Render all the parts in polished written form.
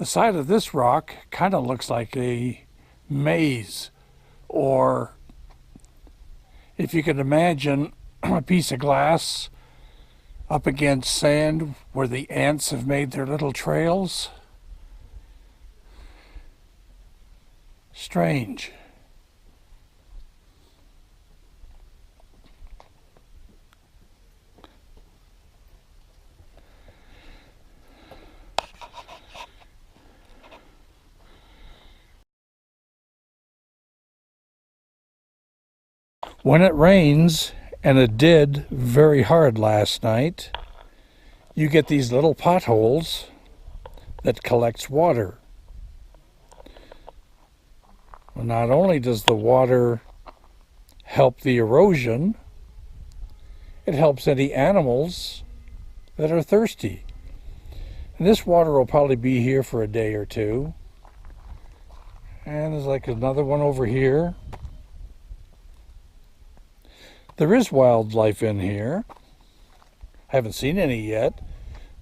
The side of this rock kind of looks like a maze, or if you could imagine a piece of glass up against sand where the ants have made their little trails. Strange. When it rains, and it did very hard last night, you get these little potholes that collects water. Well, not only does the water help the erosion, it helps any animals that are thirsty. And this water will probably be here for a day or two. And there's like another one over here. There is wildlife in here. I haven't seen any yet,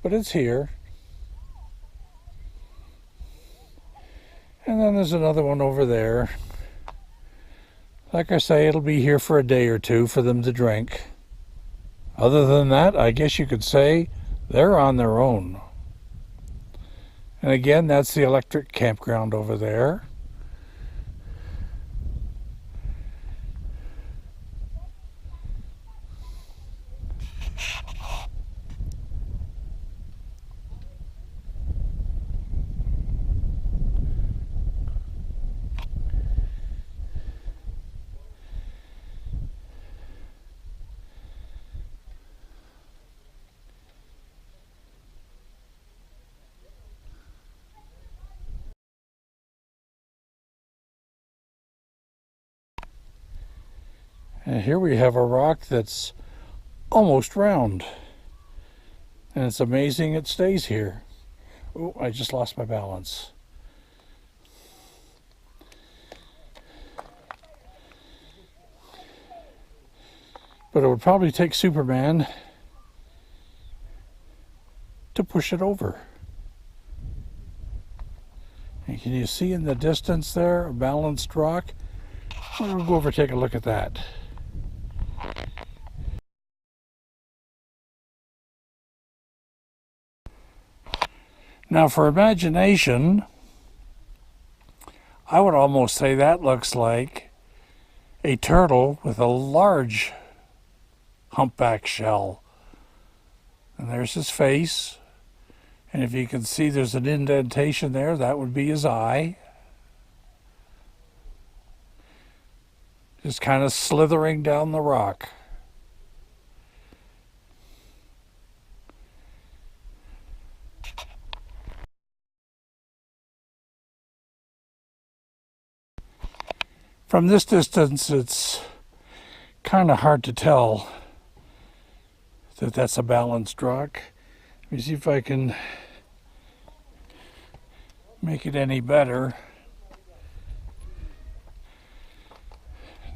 but it's here. And then there's another one over there. Like I say, it'll be here for a day or two for them to drink. Other than that, I guess you could say they're on their own. And again, that's the electric campground over there. And here we have a rock that's almost round. And it's amazing it stays here. Oh, I just lost my balance. But it would probably take Superman to push it over. And can you see in the distance there a balanced rock? We'll go over and take a look at that. Now for imagination, I would almost say that looks like a turtle with a large humpback shell. And there's his face. And if you can see there's an indentation there, that would be his eye. Just kind of slithering down the rock. From this distance, it's kind of hard to tell that that's a balanced rock. Let me see if I can make it any better.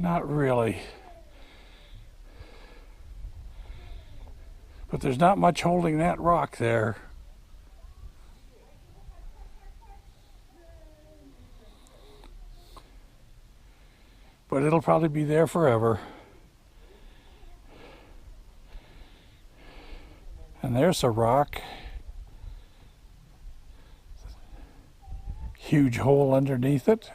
Not really. But there's not much holding that rock there. But it'll probably be there forever. And there's a rock. Huge hole underneath it.